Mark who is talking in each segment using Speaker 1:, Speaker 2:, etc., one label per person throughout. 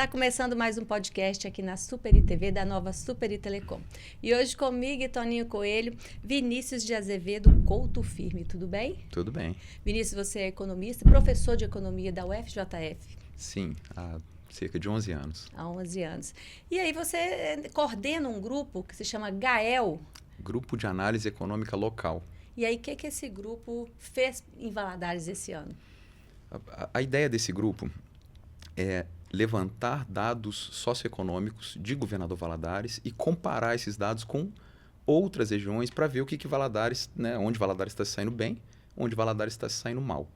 Speaker 1: Está começando mais um podcast aqui na Superi TV da nova Superi Telecom. E hoje comigo e Toninho Coelho, Vinícius de Azevedo, Couto Firme. Tudo bem?
Speaker 2: Tudo bem.
Speaker 1: Vinícius, você é economista, professor de economia da UFJF.
Speaker 2: Sim, há cerca de 11 anos.
Speaker 1: Há 11 anos. E aí você coordena um grupo que se chama GAEL.
Speaker 2: Grupo de Análise Econômica Local.
Speaker 1: E aí, o que esse grupo fez em Valadares esse ano?
Speaker 2: A ideia desse grupo é levantar dados socioeconômicos de Governador Valadares e comparar esses dados com outras regiões para ver o que Valadares, né, onde Valadares está se saindo bem, onde Valadares está se saindo mal.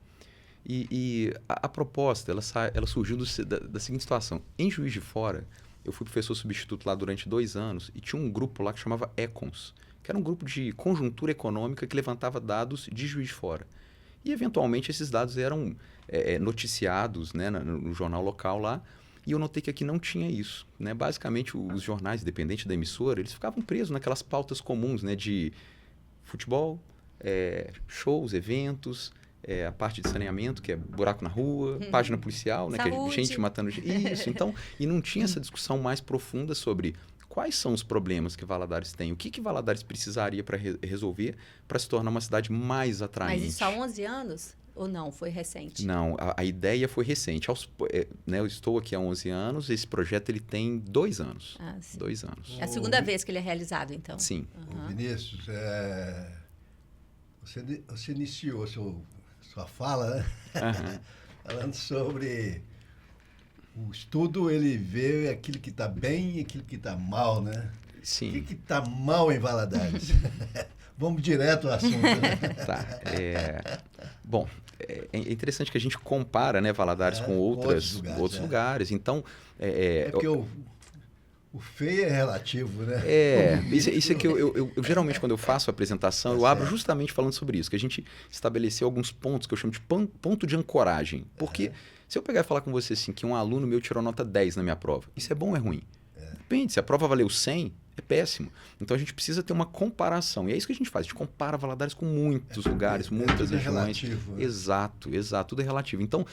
Speaker 2: E a proposta, ela surgiu da seguinte situação. Em Juiz de Fora, eu fui professor substituto lá durante 2 anos e tinha um grupo lá que chamava Econs, que era um grupo de conjuntura econômica que levantava dados de Juiz de Fora. E, eventualmente, esses dados eram noticiados, né, no jornal local lá, e eu notei que aqui não tinha isso. Né? Basicamente, os jornais, independente da emissora, eles ficavam presos naquelas pautas comuns, né, de futebol, shows, eventos, a parte de saneamento, que é buraco na rua, página policial, né, que é gente matando gente. Isso, então, e não tinha essa discussão mais profunda sobre quais são os problemas que Valadares tem, o que Valadares precisaria para resolver para se tornar uma cidade mais atraente.
Speaker 1: Mas isso há 11 anos? Ou não? Foi recente?
Speaker 2: Não, a ideia foi recente. Né, eu estou aqui há 11 anos, esse projeto ele tem 2 anos.
Speaker 1: Ah, sim.
Speaker 2: 2 anos.
Speaker 1: É a segunda vez que ele é realizado, então?
Speaker 2: Sim.
Speaker 3: Ô, Vinícius, você iniciou sua fala, né? Falando sobre o estudo, ele vê aquilo que está bem e aquilo que está mal, né?
Speaker 2: Sim.
Speaker 3: O que está mal em Valadares? Vamos direto ao assunto, né?
Speaker 2: Tá. Bom, é interessante que a gente compara, né, Valadares com outros lugares. Então,
Speaker 3: porque o feio é relativo, né?
Speaker 2: Isso é que eu geralmente, quando eu faço a apresentação, eu abro justamente falando sobre isso, que a gente estabeleceu alguns pontos que eu chamo de ponto de ancoragem. Porque se eu pegar e falar com você assim, que um aluno meu tirou nota 10 na minha prova, isso é bom ou é ruim? Depende, se a prova valeu 100, é péssimo. Então a gente precisa ter uma comparação. E é isso que a gente faz. A gente compara Valadares com muitos lugares, muitas regiões.
Speaker 3: É relativo, né?
Speaker 2: Exato, tudo é relativo. Então,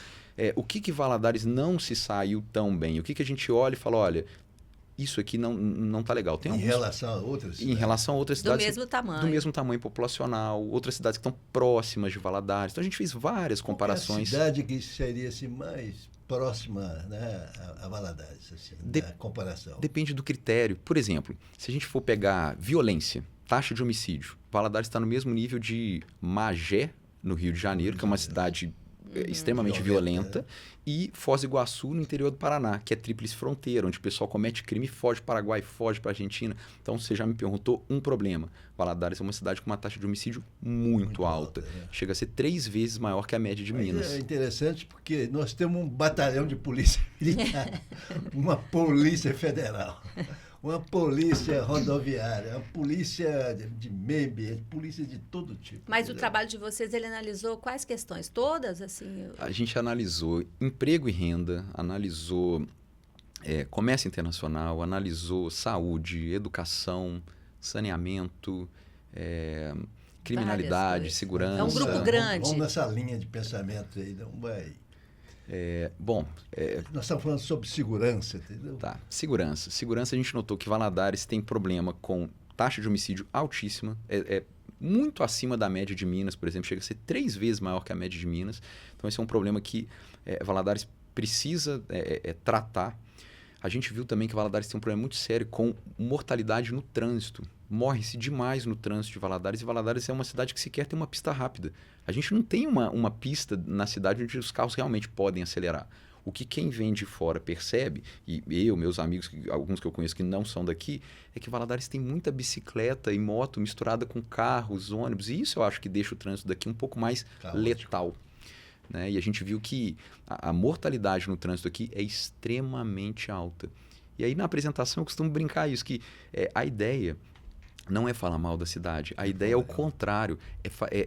Speaker 2: o que Valadares não se saiu tão bem? O que a gente olha e fala, olha, isso aqui não está legal. Tem
Speaker 3: relação a outras cidades?
Speaker 2: Em relação a outras cidades.
Speaker 1: Do mesmo tamanho.
Speaker 2: Do mesmo tamanho populacional, outras cidades que estão próximas de Valadares. Então a gente fez várias comparações.
Speaker 3: Qual é a cidade que seria assim, mais próxima, né, a Valadares, assim, na comparação?
Speaker 2: Depende do critério. Por exemplo, se a gente for pegar violência, taxa de homicídio, Valadares está no mesmo nível de Magé, no Rio de Janeiro, que é uma cidade extremamente violenta, e Foz do Iguaçu, no interior do Paraná, que é tríplice fronteira, onde o pessoal comete crime e foge para o Paraguai, foge para a Argentina. Então, você já me perguntou um problema. Valadares é uma cidade com uma taxa de homicídio muito alta. Chega a ser 3 vezes maior que a média de Minas.
Speaker 3: É interessante porque nós temos um batalhão de polícia militar, uma polícia federal, uma polícia rodoviária, uma polícia de meio ambiente, polícia de todo tipo.
Speaker 1: Mas o trabalho de vocês, ele analisou quais questões? Todas, assim?
Speaker 2: A gente analisou emprego e renda, analisou comércio internacional, analisou saúde, educação, saneamento, criminalidade, segurança.
Speaker 1: É um grupo grande.
Speaker 3: Vamos nessa linha de pensamento aí, não vai... Nós estamos falando sobre segurança, entendeu?
Speaker 2: Tá, segurança. Segurança, a gente notou que Valadares tem problema com taxa de homicídio altíssima, muito acima da média de Minas, por exemplo, chega a ser 3 vezes maior que a média de Minas. Então, esse é um problema que Valadares precisa tratar. A gente viu também que Valadares tem um problema muito sério com mortalidade no trânsito. Morre-se demais no trânsito de Valadares, e Valadares é uma cidade que sequer tem uma pista rápida. A gente não tem uma pista na cidade onde os carros realmente podem acelerar. O que quem vem de fora percebe, e meus amigos, alguns que eu conheço que não são daqui, é que Valadares tem muita bicicleta e moto misturada com carros, ônibus, e isso eu acho que deixa o trânsito daqui um pouco mais letal. Né? E a gente viu que a mortalidade no trânsito aqui é extremamente alta. E aí na apresentação eu costumo brincar isso, que a ideia não é falar mal da cidade, a ideia é o contrário,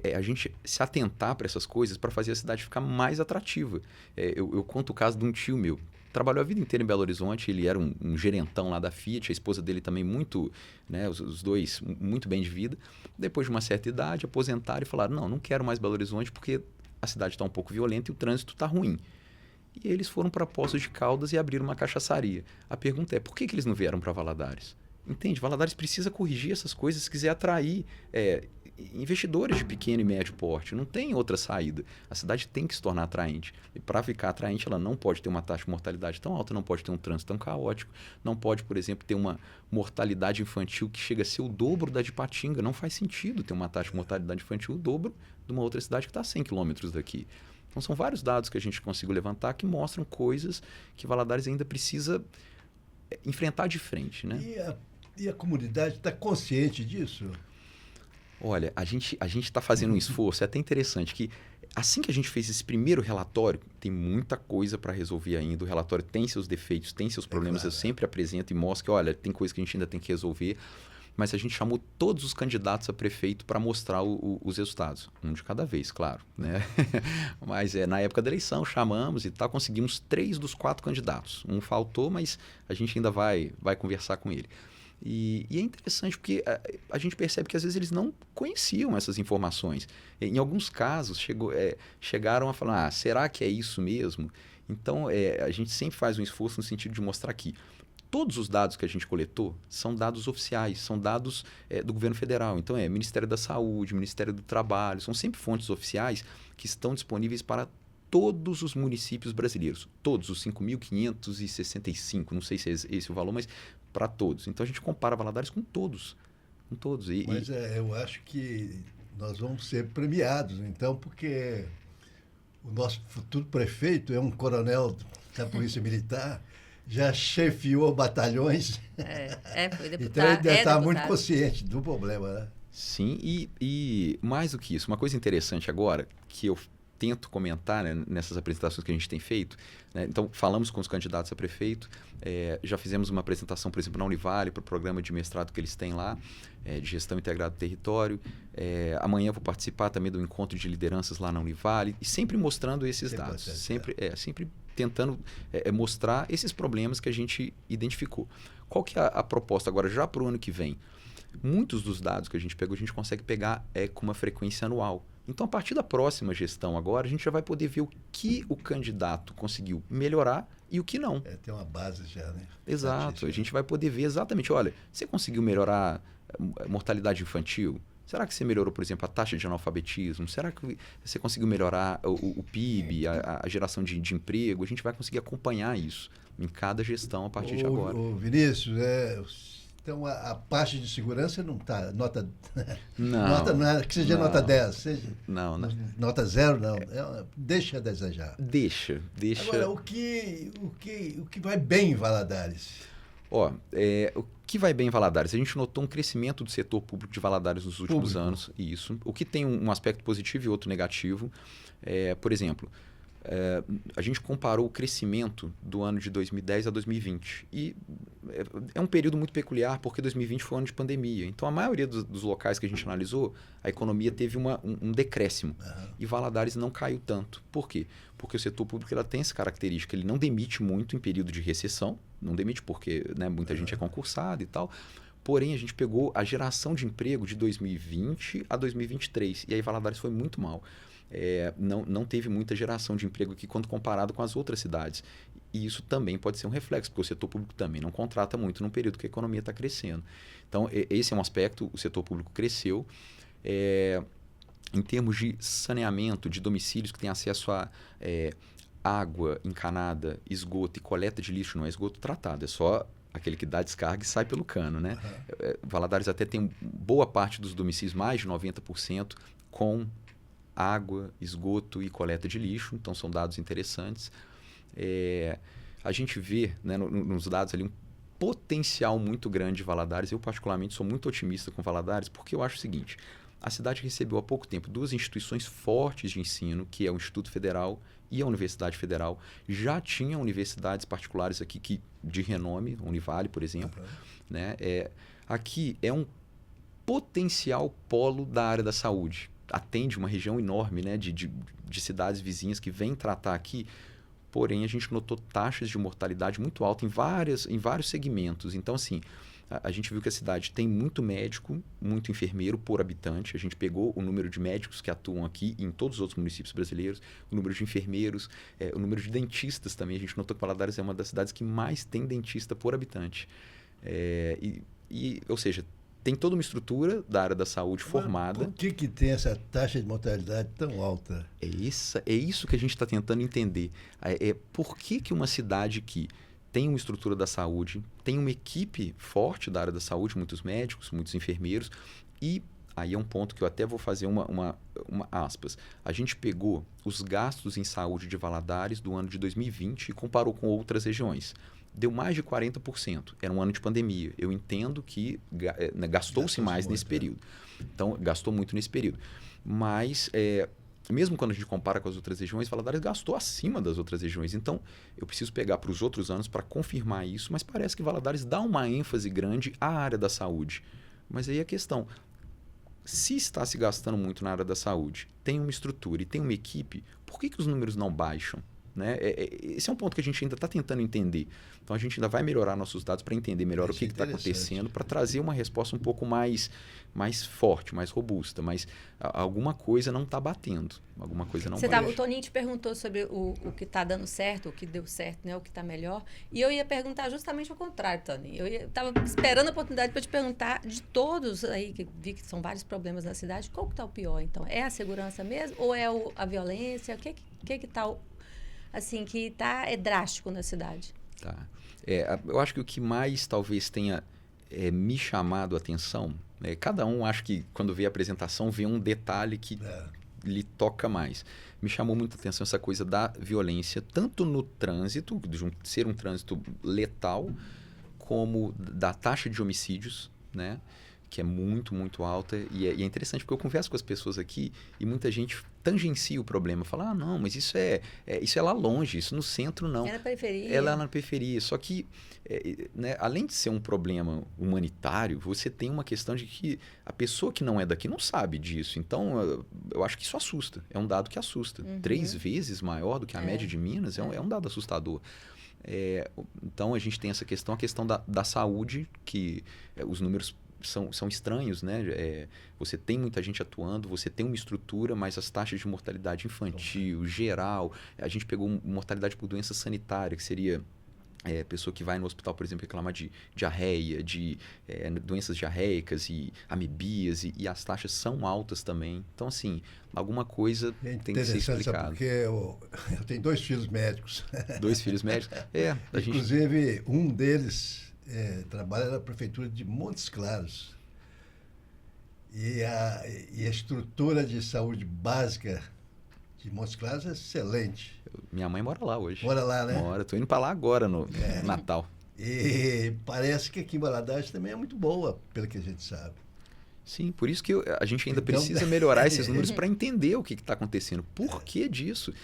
Speaker 2: é a gente se atentar para essas coisas para fazer a cidade ficar mais atrativa. Eu conto o caso de um tio meu, trabalhou a vida inteira em Belo Horizonte, ele era um gerentão lá da Fiat, a esposa dele também muito, né, os dois muito bem de vida. Depois de uma certa idade, aposentaram e falaram, não quero mais Belo Horizonte porque a cidade está um pouco violenta e o trânsito está ruim. e eles foram para Poços de Caldas e abriram uma cachaçaria. A pergunta é, por que eles não vieram para Valadares? Entende? Valadares precisa corrigir essas coisas se quiser atrair investidores de pequeno e médio porte. Não tem outra saída. A cidade tem que se tornar atraente. E para ficar atraente, ela não pode ter uma taxa de mortalidade tão alta, não pode ter um trânsito tão caótico, não pode, por exemplo, ter uma mortalidade infantil que chega a ser o dobro da de Patinga. Não faz sentido ter uma taxa de mortalidade infantil o dobro de uma outra cidade que está a 100 quilômetros daqui. Então, são vários dados que a gente conseguiu levantar que mostram coisas que Valadares ainda precisa enfrentar de frente, né?
Speaker 3: E a comunidade está consciente disso?
Speaker 2: Olha, a gente está fazendo um esforço, é até interessante, que assim que a gente fez esse primeiro relatório, tem muita coisa para resolver ainda. O relatório tem seus defeitos, tem seus problemas,
Speaker 3: claro.
Speaker 2: Eu sempre apresento e mostro que, olha, tem coisa que a gente ainda tem que resolver, mas a gente chamou todos os candidatos a prefeito para mostrar os resultados. Um de cada vez, claro, né? Mas na época da eleição chamamos e tal, conseguimos 3 dos 4 candidatos. Um faltou, mas a gente ainda vai conversar com ele. E é interessante porque a gente percebe que às vezes eles não conheciam essas informações. Em alguns casos chegaram a falar, será que é isso mesmo? Então a gente sempre faz um esforço no sentido de mostrar que todos os dados que a gente coletou são dados oficiais, são dados do governo federal. Então Ministério da Saúde, Ministério do Trabalho, são sempre fontes oficiais que estão disponíveis para todos os municípios brasileiros. Todos, os 5.565, não sei se é esse o valor, mas para todos. Então a gente compara Valadares com todos. Com todos.
Speaker 3: Mas eu acho que nós vamos ser premiados, então, porque o nosso futuro prefeito é um coronel da Polícia Militar, já chefiou batalhões.
Speaker 1: Foi deputado.
Speaker 3: Então ele deve estar muito consciente do problema, né?
Speaker 2: Sim, e mais do que isso, uma coisa interessante agora, que eu tento comentar, né, nessas apresentações que a gente tem feito, né? Então, falamos com os candidatos a prefeito, já fizemos uma apresentação, por exemplo, na Univale, para o programa de mestrado que eles têm lá, de gestão integrada do território. Amanhã eu vou participar também do encontro de lideranças lá na Univale, e sempre mostrando esses dados, sempre tentando mostrar esses problemas que a gente identificou. Qual que é a proposta agora, já para o ano que vem? Muitos dos dados que a gente pegou, a gente consegue pegar com uma frequência anual. Então, a partir da próxima gestão agora, a gente já vai poder ver o que o candidato conseguiu melhorar e o que não.
Speaker 3: Tem uma base já, né?
Speaker 2: Exato. A gente vai poder ver exatamente, olha, você conseguiu melhorar a mortalidade infantil? Será que você melhorou, por exemplo, a taxa de analfabetismo? Será que você conseguiu melhorar o PIB, a geração de emprego? A gente vai conseguir acompanhar isso em cada gestão a partir de agora.
Speaker 3: Vinícius, então a parte de segurança não está nota
Speaker 2: Não.
Speaker 3: Que seja nota 10, seja
Speaker 2: não.
Speaker 3: Nota 0, não. Deixa a desejar.
Speaker 2: Deixa.
Speaker 3: Agora, o que vai bem em Valadares?
Speaker 2: O que vai bem em Valadares? A gente notou um crescimento do setor público de Valadares nos últimos anos. Isso. O que tem um aspecto positivo e outro negativo. Por exemplo, a gente comparou o crescimento do ano de 2010 a 2020. E é um período muito peculiar, porque 2020 foi um ano de pandemia. Então, a maioria dos locais que a gente analisou, a economia teve um decréscimo.
Speaker 3: Uhum.
Speaker 2: E Valadares não caiu tanto. Por quê? Porque o setor público ela tem essa característica. Ele não demite muito em período de recessão. Não demite porque muita gente é concursada e tal. Porém, a gente pegou a geração de emprego de 2020 a 2023. E aí Valadares foi muito mal. Não teve muita geração de emprego aqui quando comparado com as outras cidades. E isso também pode ser um reflexo, porque o setor público também não contrata muito num período que a economia está crescendo. Então, esse é um aspecto, o setor público cresceu. Em termos de saneamento, de domicílios que têm acesso a água encanada, esgoto e coleta de lixo, não é esgoto tratado, é só aquele que dá descarga e sai pelo cano, né? Uhum. Valadares até tem boa parte dos domicílios, mais de 90%, com água, esgoto e coleta de lixo, então são dados interessantes. A gente vê, né, nos dados ali um potencial muito grande de Valadares. Eu particularmente sou muito otimista com Valadares, porque eu acho o seguinte: a cidade recebeu há pouco tempo 2 instituições fortes de ensino, que é o Instituto Federal e a Universidade Federal. Já tinha universidades particulares aqui de renome, a Univale, por exemplo.
Speaker 3: Uhum.
Speaker 2: Né? Aqui é um potencial polo da área da saúde. Atende uma região enorme, né, de cidades vizinhas que vêm tratar aqui. Porém, a gente notou taxas de mortalidade muito altas em vários segmentos. Então, assim, a gente viu que a cidade tem muito médico, muito enfermeiro por habitante. A gente pegou o número de médicos que atuam aqui e em todos os outros municípios brasileiros, o número de enfermeiros, o número de dentistas também. A gente notou que Valadares é uma das cidades que mais tem dentista por habitante. Ou seja, tem toda uma estrutura da área da saúde formada.
Speaker 3: Por que tem essa taxa de mortalidade tão alta?
Speaker 2: É isso que a gente está tentando entender. Por que uma cidade que tem uma estrutura da saúde, tem uma equipe forte da área da saúde, muitos médicos, muitos enfermeiros, e aí é um ponto que eu até vou fazer uma aspas. A gente pegou os gastos em saúde de Valadares do ano de 2020 e comparou com outras regiões. Deu mais de 40%. Era um ano de pandemia. Eu entendo que gastou-se mais nesse período. Então, gastou muito nesse período. Mas, mesmo quando a gente compara com as outras regiões, Valadares gastou acima das outras regiões. Então, eu preciso pegar para os outros anos para confirmar isso, mas parece que Valadares dá uma ênfase grande à área da saúde. Mas aí a questão, se está se gastando muito na área da saúde, tem uma estrutura e tem uma equipe, por que os números não baixam? Né? Esse é um ponto que a gente ainda está tentando entender. Então, a gente ainda vai melhorar nossos dados para entender melhor o que está acontecendo, para trazer uma resposta um pouco mais forte, mais robusta. Mas alguma coisa não está batendo. Alguma coisa não bate.
Speaker 1: O Toninho te perguntou sobre o que está dando certo, o que deu certo, né? O que está melhor. E eu ia perguntar justamente ao contrário, Toninho. Eu estava esperando a oportunidade para te perguntar de todos aí, que vi que são vários problemas na cidade, qual que está o pior, então? É a segurança mesmo? Ou é a violência? O que está... assim, que é drástico na cidade?
Speaker 2: Tá. Eu acho que o que mais talvez tenha me chamado a atenção, cada um acho que quando vê a apresentação vê um detalhe que lhe toca mais. Me chamou muita atenção essa coisa da violência, tanto no trânsito, de ser um trânsito letal, como da taxa de homicídios, né? Que é muito, muito alta. E é interessante, porque eu converso com as pessoas aqui e muita gente tangencia o problema. Fala, não, mas isso é lá longe, isso no centro não.
Speaker 1: É na periferia.
Speaker 2: É lá na periferia. Só que, né, além de ser um problema humanitário, você tem uma questão de que a pessoa que não é daqui não sabe disso. Então, eu acho que isso assusta. É um dado que assusta. 3 vezes maior do que a média de Minas é um dado assustador. Então, a gente tem essa questão, a questão da saúde, que os números são estranhos, né? Você tem muita gente atuando, você tem uma estrutura, mas as taxas de mortalidade infantil, geral, a gente pegou mortalidade por doença sanitária, que seria pessoa que vai no hospital, por exemplo, reclamar de diarreia, de doenças diarreicas e amebias, e as taxas são altas também. Então, assim, alguma coisa tem que ser explicada.
Speaker 3: Porque eu tenho 2 filhos médicos.
Speaker 2: 2 filhos médicos?
Speaker 3: Inclusive, um deles trabalha na prefeitura de Montes Claros. E a estrutura de saúde básica de Montes Claros é excelente.
Speaker 2: Minha mãe mora lá hoje.
Speaker 3: Mora lá, né?
Speaker 2: Mora. Estou indo para lá agora, no Natal.
Speaker 3: E parece que aqui em Valadares também é muito boa, pelo que a gente sabe.
Speaker 2: Sim, por isso que a gente ainda precisa melhorar esses números para entender o que está acontecendo. Por que disso?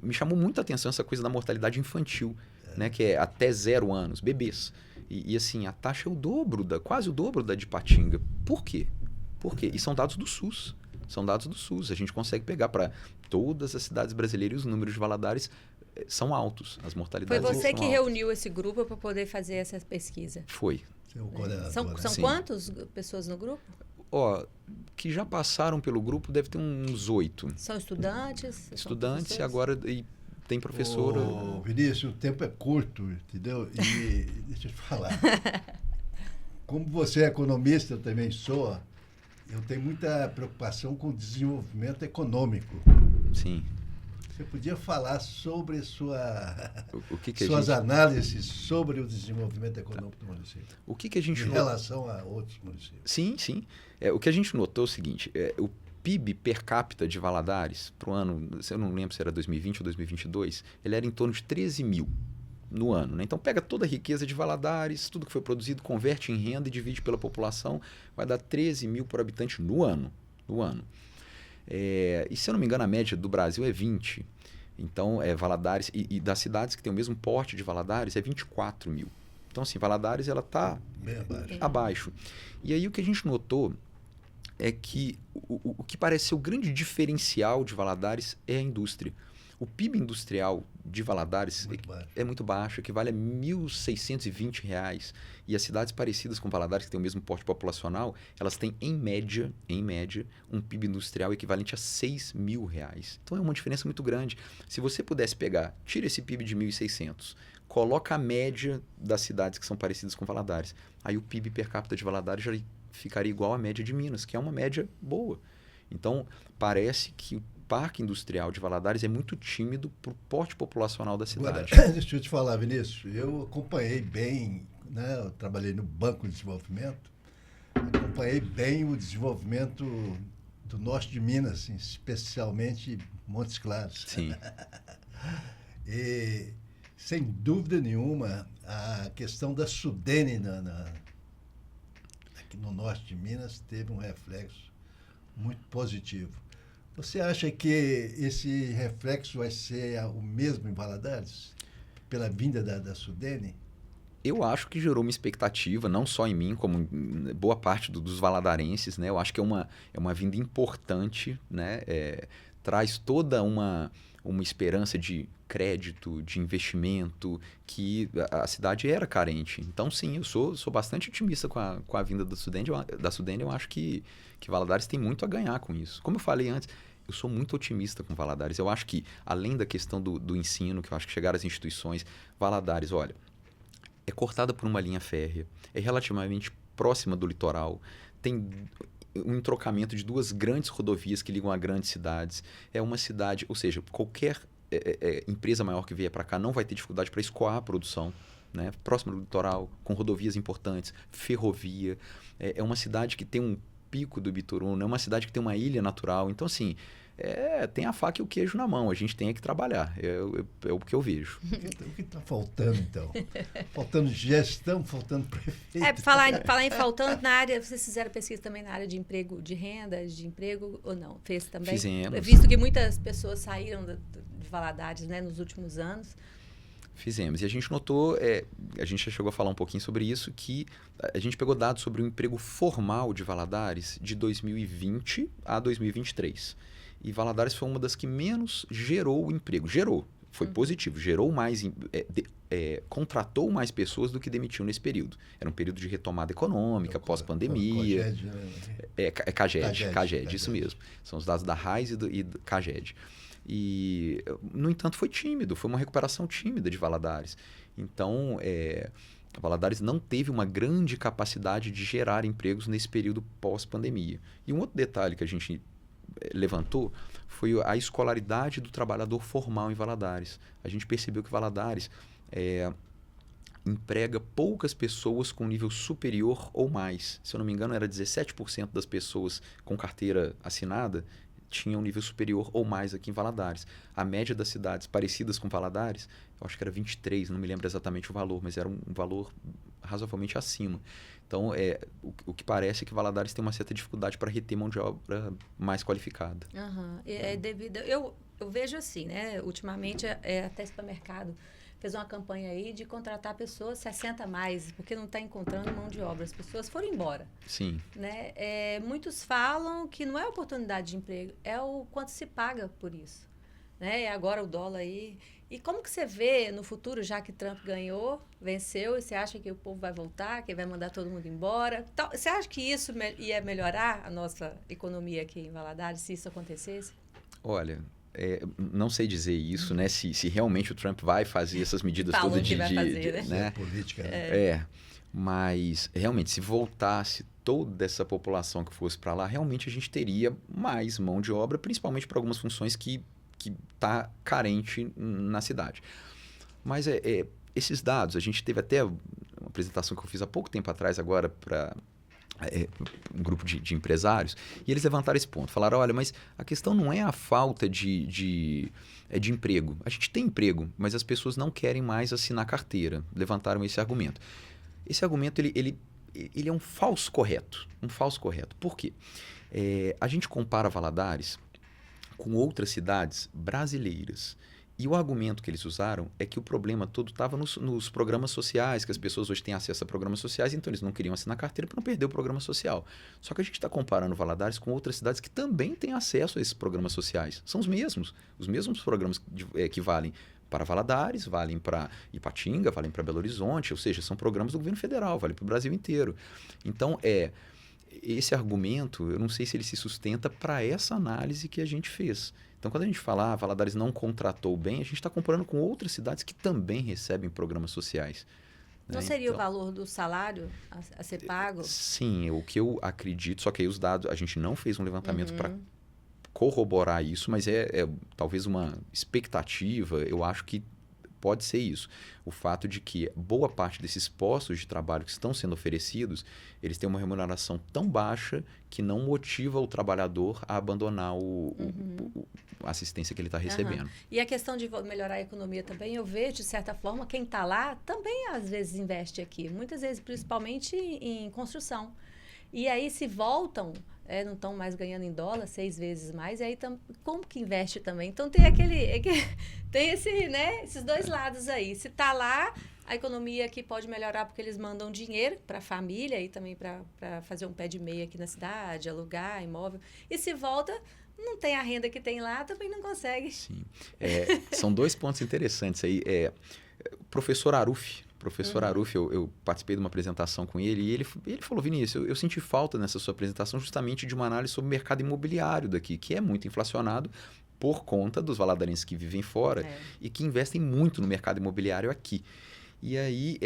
Speaker 2: Me chamou muita atenção essa coisa da mortalidade infantil, né, que é até 0 anos, bebês. E assim, a taxa é quase o dobro da de Patinga. Por quê? E são dados do SUS. A gente consegue pegar para todas as cidades brasileiras e os números de Valadares são altos. As mortalidades
Speaker 1: são altas. Foi você que
Speaker 2: altas.
Speaker 1: reuniu esse grupo para poder fazer essa pesquisa?
Speaker 2: Foi.
Speaker 1: São quantas pessoas no grupo?
Speaker 2: Que já passaram pelo grupo deve ter uns 8.
Speaker 1: São estudantes?
Speaker 2: Estudantes e agora tem professora.
Speaker 3: Vinícius, o tempo é curto, entendeu? E deixa eu te falar. Como você é economista, eu também sou, eu tenho muita preocupação com o desenvolvimento econômico.
Speaker 2: Sim.
Speaker 3: Você podia falar sobre suas
Speaker 2: gente...
Speaker 3: análises sobre o desenvolvimento econômico do município?
Speaker 2: O que a gente
Speaker 3: em relação a outros municípios?
Speaker 2: Sim. O que a gente notou é o seguinte, o PIB per capita de Valadares, para o ano, eu não lembro se era 2020 ou 2022, ele era em torno de 13 mil no ano. Né? Então, pega toda a riqueza de Valadares, tudo que foi produzido, converte em renda e divide pela população, vai dar 13 mil por habitante no ano. E se eu não me engano, a média do Brasil é 20. Então, Valadares, e das cidades que têm o mesmo porte de Valadares, é 24 mil. Então, assim, Valadares ela está abaixo. E aí o que a gente notou é que o que parece ser o grande diferencial de Valadares é a indústria. O PIB industrial de Valadares
Speaker 3: Muito baixo.
Speaker 2: é muito baixo, equivale a R$ 1.620. E as cidades parecidas com Valadares, que têm o mesmo porte populacional, elas têm, em média, um PIB industrial equivalente a R$ 6.000. Então é uma diferença muito grande. Se você pudesse pegar, tira esse PIB de 1.600, coloca a média das cidades que são parecidas com Valadares, aí o PIB per capita de Valadares já ficaria igual à média de Minas, que é uma média boa. Então, parece que o parque industrial de Valadares é muito tímido para o porte populacional da cidade.
Speaker 3: Agora, deixa eu te falar, Vinícius, eu acompanhei bem, né, eu trabalhei no Banco de Desenvolvimento, acompanhei bem o desenvolvimento do norte de Minas, especialmente Montes Claros.
Speaker 2: Sim.
Speaker 3: E, sem dúvida nenhuma, a questão da Sudene aqui no norte de Minas teve um reflexo muito positivo. Você acha que esse reflexo vai ser o mesmo em Valadares? Pela vinda da Sudene?
Speaker 2: Eu acho que gerou uma expectativa, não só em mim, como em boa parte dos valadarenses, né? Eu acho que é uma vinda importante, né? Traz toda uma esperança de crédito, de investimento, que a cidade era carente. Então, sim, eu sou bastante otimista com a vinda da Sudene. Eu acho que Valadares tem muito a ganhar com isso. Como eu falei antes, eu sou muito otimista com Valadares. Eu acho que, além da questão do ensino, que eu acho que chegar às instituições, Valadares, olha, é cortada por uma linha férrea, é relativamente próxima do litoral, tem um entrocamento de duas grandes rodovias que ligam a grandes cidades. É uma cidade, ou seja, qualquer empresa maior que vier para cá não vai ter dificuldade para escoar a produção, né? Próxima do litoral, com rodovias importantes, ferrovia. É uma cidade que tem um pico do Ibituruna, é uma cidade que tem uma ilha natural. Então, assim, tem a faca e o queijo na mão. A gente tem que trabalhar. É o que eu vejo.
Speaker 3: O que está faltando, então? Faltando gestão, faltando prefeito.
Speaker 1: Falar em faltando na área, vocês fizeram pesquisa também na área de emprego, de renda, de emprego, ou não? Fez também?
Speaker 2: Fizemos.
Speaker 1: Visto que muitas pessoas saíram de Valadares, né, nos últimos anos.
Speaker 2: Fizemos. E a gente notou, a gente já chegou a falar um pouquinho sobre isso, que a gente pegou dados sobre o emprego formal de Valadares de 2020 a 2023. E Valadares foi uma das que menos gerou emprego. Gerou, foi positivo. Gerou mais, contratou mais pessoas do que demitiu nesse período. Era um período de retomada econômica, pós-pandemia. CAGED, isso mesmo. São os dados da RAIS e do CAGED. E, no entanto, foi tímido, foi uma recuperação tímida de Valadares. Então, Valadares não teve uma grande capacidade de gerar empregos nesse período pós-pandemia. E um outro detalhe que a gente levantou foi a escolaridade do trabalhador formal em Valadares. A gente percebeu que Valadares emprega poucas pessoas com nível superior ou mais. Se eu não me engano, era 17% das pessoas com carteira assinada tinha um nível superior ou mais aqui em Valadares. A média das cidades parecidas com Valadares, eu acho que era 23, não me lembro exatamente o valor, mas era um valor razoavelmente acima. Então, o que parece é que Valadares tem uma certa dificuldade para reter mão de obra mais qualificada.
Speaker 1: Uhum. Eu vejo assim, né? Ultimamente, até supermercado fez uma campanha aí de contratar pessoas 60 a mais, porque não está encontrando mão de obra. As pessoas foram embora.
Speaker 2: Sim.
Speaker 1: Né? Muitos falam que não é oportunidade de emprego, é o quanto se paga por isso. Né? E agora o dólar aí. E como que você vê no futuro, já que Trump venceu, e você acha que o povo vai voltar, que vai mandar todo mundo embora? Então, você acha que isso ia melhorar a nossa economia aqui em Valadares, se isso acontecesse?
Speaker 2: Olha, não sei dizer isso, né? Se realmente o Trump vai fazer essas medidas
Speaker 1: Falam
Speaker 2: todas
Speaker 1: que vai fazer,
Speaker 2: né?
Speaker 3: Política, né?
Speaker 2: Mas realmente, se voltasse toda essa população que fosse para lá, realmente a gente teria mais mão de obra, principalmente para algumas funções que está carente na cidade. Mas esses dados, a gente teve até uma apresentação que eu fiz há pouco tempo atrás agora para um grupo de empresários, e eles levantaram esse ponto. Falaram, olha, mas a questão não é a falta de emprego. A gente tem emprego, mas as pessoas não querem mais assinar carteira. Levantaram esse argumento. Esse argumento, ele é um falso correto. Um falso correto. Por quê? A gente compara Valadares com outras cidades brasileiras. E o argumento que eles usaram é que o problema todo estava nos programas sociais, que as pessoas hoje têm acesso a programas sociais, então eles não queriam assinar carteira para não perder o programa social. Só que a gente está comparando Valadares com outras cidades que também têm acesso a esses programas sociais. São os mesmos programas que valem para Valadares, valem para Ipatinga, valem para Belo Horizonte, ou seja, são programas do governo federal, valem para o Brasil inteiro. Então, esse argumento, eu não sei se ele se sustenta para essa análise que a gente fez. Então, quando a gente fala Valadares não contratou bem, a gente está comparando com outras cidades que também recebem programas sociais.
Speaker 1: Não seria o valor do salário a ser pago?
Speaker 2: Sim, o que eu acredito, só que aí os dados, a gente não fez um levantamento para corroborar isso, mas é talvez uma expectativa, eu acho que pode ser isso. O fato de que boa parte desses postos de trabalho que estão sendo oferecidos, eles têm uma remuneração tão baixa que não motiva o trabalhador a abandonar a assistência que ele está recebendo.
Speaker 1: E a questão de melhorar a economia também, eu vejo, de certa forma, quem está lá também às vezes investe aqui. Muitas vezes, principalmente em construção. E aí se voltam, não estão mais ganhando em dólar 6 vezes mais, e aí como que investe também? Então tem tem esses dois lados aí. Se está lá, a economia aqui pode melhorar porque eles mandam dinheiro para a família e também para fazer um pé de meia aqui na cidade, alugar imóvel. E se volta, não tem a renda que tem lá, também não consegue.
Speaker 2: Sim. São 2 pontos interessantes aí. Professor Aruf, eu participei de uma apresentação com ele e ele falou, Vinícius, eu senti falta nessa sua apresentação justamente de uma análise sobre o mercado imobiliário daqui, que é muito inflacionado por conta dos valadarenses que vivem fora e que investem muito no mercado imobiliário aqui. E aí,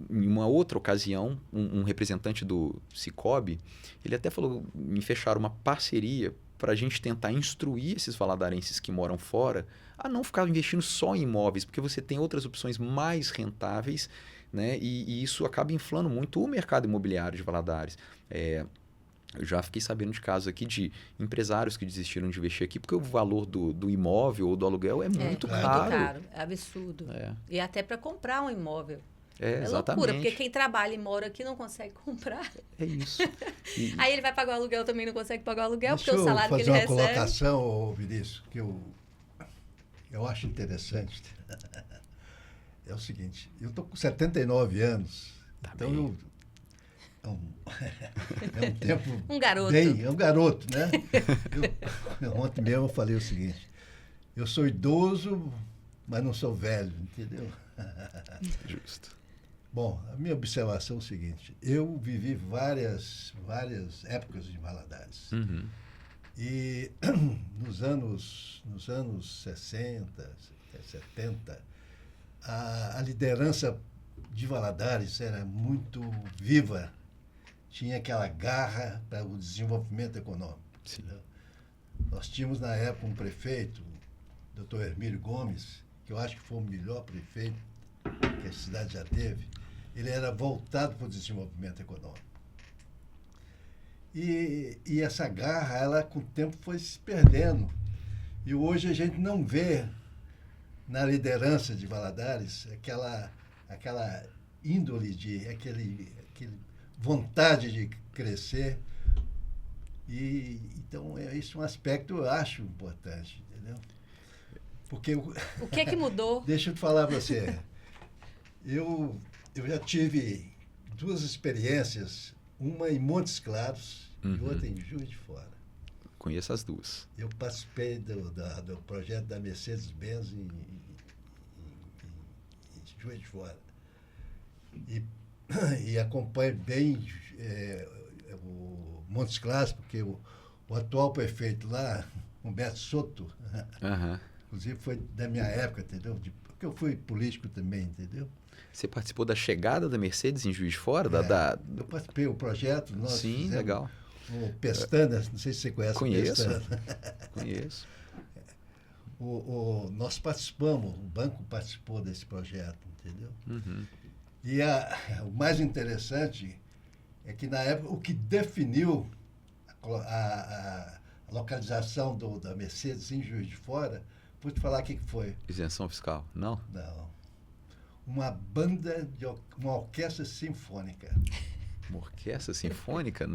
Speaker 2: em uma outra ocasião, um representante do Cicobi, ele até falou em fechar uma parceria para a gente tentar instruir esses valadarenses que moram fora a não ficar investindo só em imóveis, porque você tem outras opções mais rentáveis, né? E isso acaba inflando muito o mercado imobiliário de Valadares. Eu já fiquei sabendo de casos aqui de empresários que desistiram de investir aqui porque o valor do imóvel ou do aluguel é muito caro.
Speaker 1: Muito caro, é absurdo. E até para comprar um imóvel.
Speaker 2: Exatamente.
Speaker 1: Loucura, porque quem trabalha e mora aqui não consegue comprar.
Speaker 2: É isso.
Speaker 1: Aí ele vai pagar o aluguel, também não consegue pagar o aluguel, porque o salário que ele recebe...
Speaker 3: Deixa eu fazer uma colocação, Vinícius, que eu acho interessante. É o seguinte, eu estou com 79 anos, então é um tempo...
Speaker 1: Um garoto.
Speaker 3: É um garoto, né? Ontem mesmo eu falei o seguinte, eu sou idoso, mas não sou velho, entendeu?
Speaker 2: Justo.
Speaker 3: Bom, a minha observação é o seguinte, eu vivi várias épocas de Valadares. E nos anos 60, 70, a liderança de Valadares era muito viva, tinha aquela garra para o desenvolvimento econômico. Nós tínhamos na época um prefeito, o Dr. Hermílio Gomes, que eu acho que foi o melhor prefeito que a cidade já teve. Ele era voltado para o desenvolvimento econômico. E essa garra, ela com o tempo foi se perdendo. E hoje a gente não vê na liderança de Valadares aquela índole, aquele vontade de crescer. Então, isso é um aspecto, eu acho, importante, entendeu? Porque
Speaker 1: o que é que mudou?
Speaker 3: Deixa eu te falar para você. Eu já tive 2 experiências, uma em Montes Claros e outra em Juiz de Fora.
Speaker 2: Conheço as 2.
Speaker 3: Eu participei do projeto da Mercedes-Benz em Juiz de Fora. E acompanho bem o Montes Claros, porque o atual prefeito lá, Humberto Soto, inclusive foi da minha época, entendeu? Porque eu fui político também, entendeu?
Speaker 2: Você participou da chegada da Mercedes em Juiz de Fora?
Speaker 3: Eu participei do projeto.
Speaker 2: Sim, legal.
Speaker 3: O Pestana, não sei se você conhece.
Speaker 2: Conheço.
Speaker 3: O Pestana.
Speaker 2: Conheço.
Speaker 3: Nós participamos, o banco participou desse projeto, entendeu? E o mais interessante é que, na época, o que definiu a localização da Mercedes em Juiz de Fora, vou te falar o que foi.
Speaker 2: Isenção fiscal? Não?
Speaker 3: Não. Uma orquestra sinfônica.
Speaker 2: Uma orquestra sinfônica?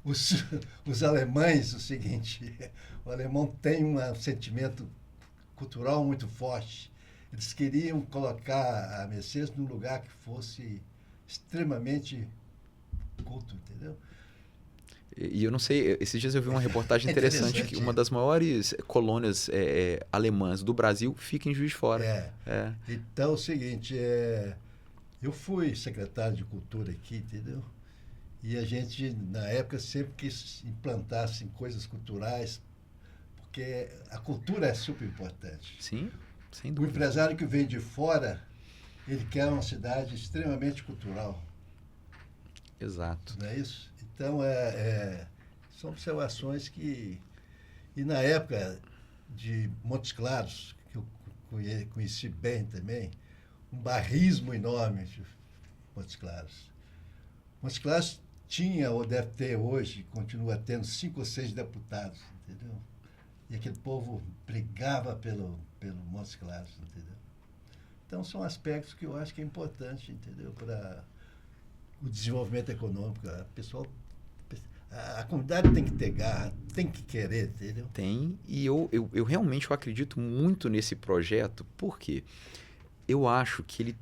Speaker 3: Os alemães, o seguinte, o alemão tem um sentimento cultural muito forte. Eles queriam colocar a Mercedes num lugar que fosse extremamente culto, entendeu?
Speaker 2: E eu não sei, esses dias eu vi uma reportagem interessante que uma das maiores colônias alemãs do Brasil fica em Juiz de Fora.
Speaker 3: Então, é o seguinte, eu fui secretário de Cultura aqui, entendeu? E a gente, na época, sempre quis implantar assim, coisas culturais, porque a cultura é super importante.
Speaker 2: Sim, sem
Speaker 3: O
Speaker 2: dúvida.
Speaker 3: empresário que vem de fora, ele quer uma cidade extremamente cultural.
Speaker 2: Exato.
Speaker 3: Não é isso? Então, são observações que... E na época de Montes Claros, que eu conheci bem também, um barrismo enorme de Montes Claros. Montes Claros tinha, ou deve ter hoje, continua tendo 5 ou 6 deputados, entendeu? E aquele povo brigava pelo Montes Claros, entendeu? Então, são aspectos que eu acho que é importante, entendeu? Para o desenvolvimento econômico. A comunidade tem que ter garra, tem que querer, entendeu?
Speaker 2: Tem, e eu realmente acredito muito nesse projeto, porque eu acho que ele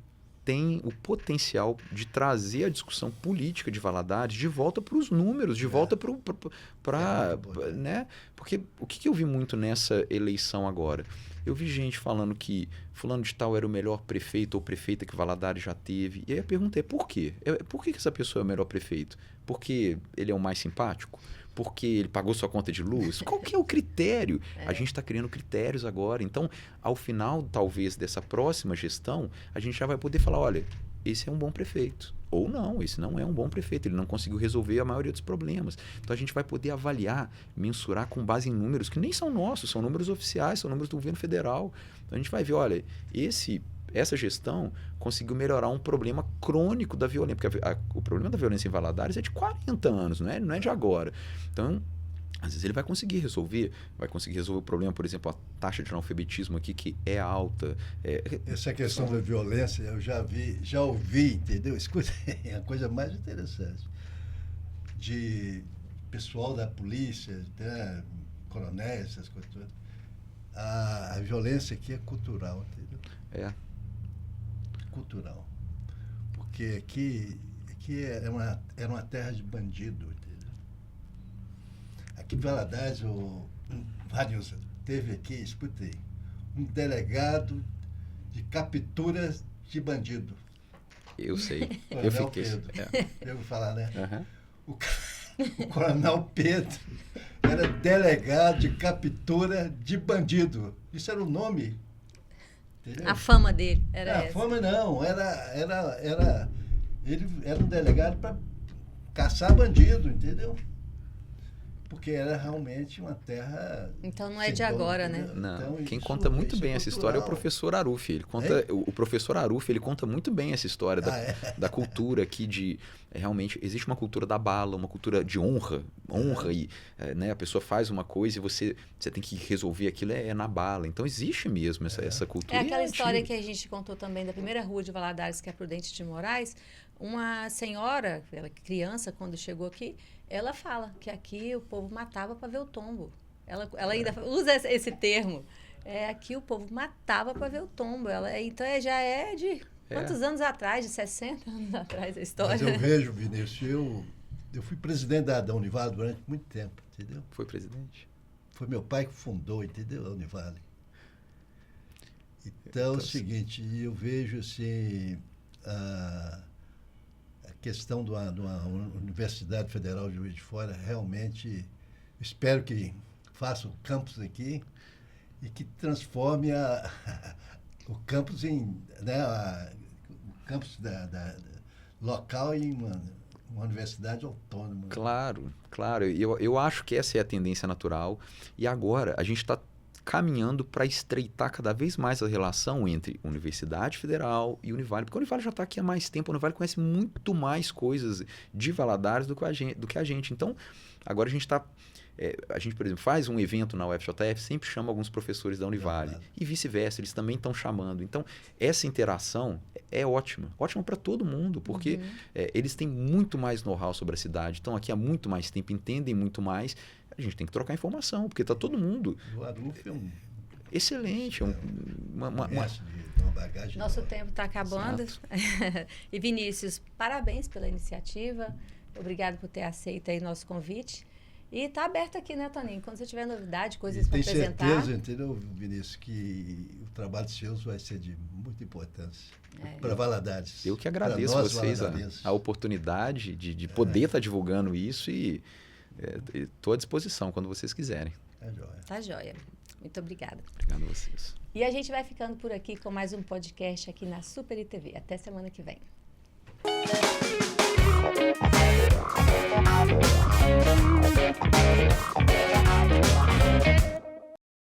Speaker 2: tem o potencial de trazer a discussão política de Valadares de volta para os números, de volta para... né? Porque o que eu vi muito nessa eleição agora? Eu vi gente falando que fulano de tal era o melhor prefeito ou prefeita que Valadares já teve. E aí a pergunta é por quê? Por que essa pessoa é o melhor prefeito? Porque ele é o mais simpático? Porque ele pagou sua conta de luz? Qual que é o critério? A gente está criando critérios agora. Então, ao final, talvez, dessa próxima gestão, a gente já vai poder falar, olha, esse é um bom prefeito. Ou não, esse não é um bom prefeito. Ele não conseguiu resolver a maioria dos problemas. Então, a gente vai poder avaliar, mensurar com base em números que nem são nossos, são números oficiais, são números do governo federal. Então, a gente vai ver, olha, essa gestão conseguiu melhorar um problema crônico da violência, porque o problema da violência em Valadares é de 40 anos, não é de agora. Então, às vezes ele vai conseguir resolver o problema, por exemplo, a taxa de analfabetismo aqui, que é alta.
Speaker 3: Essa questão da violência, eu já ouvi, entendeu? Escuta, é a coisa mais interessante. De pessoal da polícia, né, coronéis, essas coisas todas. A violência aqui é cultural, entendeu? Cultural. Porque aqui era uma terra de bandido, entendeu? Aqui em Valadares, vários teve aqui, escutei, um delegado de captura de bandido.
Speaker 2: Eu sei.
Speaker 3: Coronel
Speaker 2: Eu fiquei.
Speaker 3: Pedro. Eu vou falar, né?
Speaker 2: Uhum.
Speaker 3: O Coronel Pedro era delegado de captura de bandido. Isso era o nome. Entendeu?
Speaker 1: A fama dele era essa.
Speaker 3: A fama não, ele era um delegado para caçar bandido, entendeu? Porque era realmente uma terra...
Speaker 1: Então não é de agora, né?
Speaker 2: Não,
Speaker 3: então,
Speaker 2: quem conta muito bem essa história é o professor Aruf. O professor Aruf, ele conta muito bem essa história da cultura aqui de... realmente, existe uma cultura da bala, uma cultura de honra e né, a pessoa faz uma coisa e você tem que resolver aquilo na bala. Então existe mesmo essa cultura.
Speaker 1: É aquela história que a gente contou também da primeira rua de Valadares, que é a Prudente de Moraes. Uma senhora, ela criança, quando chegou aqui, ela fala que aqui o povo matava para ver o tombo. Ela ainda usa esse termo. Aqui o povo matava para ver o tombo. Então já é de quantos anos atrás? De 60 anos atrás a história.
Speaker 3: Mas eu vejo, Vinícius, eu fui presidente da Univale durante muito tempo, entendeu?
Speaker 2: Foi presidente?
Speaker 3: Foi meu pai que fundou, entendeu? A Univale. Então é o seguinte, eu vejo assim... a questão de uma Universidade Federal de Juiz de Fora, realmente, espero que faça o campus aqui e que transforme o campus em... Né, o campus local em uma universidade autônoma.
Speaker 2: Claro. Eu acho que essa é a tendência natural. E agora a gente está caminhando para estreitar cada vez mais a relação entre Universidade Federal e Univale, porque a Univale já está aqui há mais tempo, a Univale conhece muito mais coisas de Valadares do que a gente. Então, agora a gente está... a gente, por exemplo, faz um evento na UFJF, sempre chama alguns professores da Univale, e vice-versa, eles também estão chamando. Então, essa interação é ótima para todo mundo, porque eles têm muito mais know-how sobre a cidade, estão aqui há muito mais tempo, entendem muito mais. A gente tem que trocar informação, porque está todo mundo...
Speaker 3: O Aruf é um
Speaker 2: excelente. Uma
Speaker 3: bagagem
Speaker 1: Nosso
Speaker 3: nova.
Speaker 1: tempo está acabando. E Vinícius, parabéns pela iniciativa. Obrigado por ter aceito aí nosso convite. E está aberto aqui, né, Toninho? Quando você tiver novidade, coisas para apresentar.
Speaker 3: Tenho certeza, entendeu, Vinícius, que o trabalho seu vai ser de muita importância para Valadares.
Speaker 2: Eu que agradeço vocês a oportunidade de poder estar divulgando isso e estou à disposição quando vocês quiserem.
Speaker 3: Tá joia.
Speaker 1: Tá joia. Muito obrigada.
Speaker 2: Obrigado a vocês.
Speaker 1: E a gente vai ficando por aqui com mais um podcast aqui na Super ITV. Até semana que vem.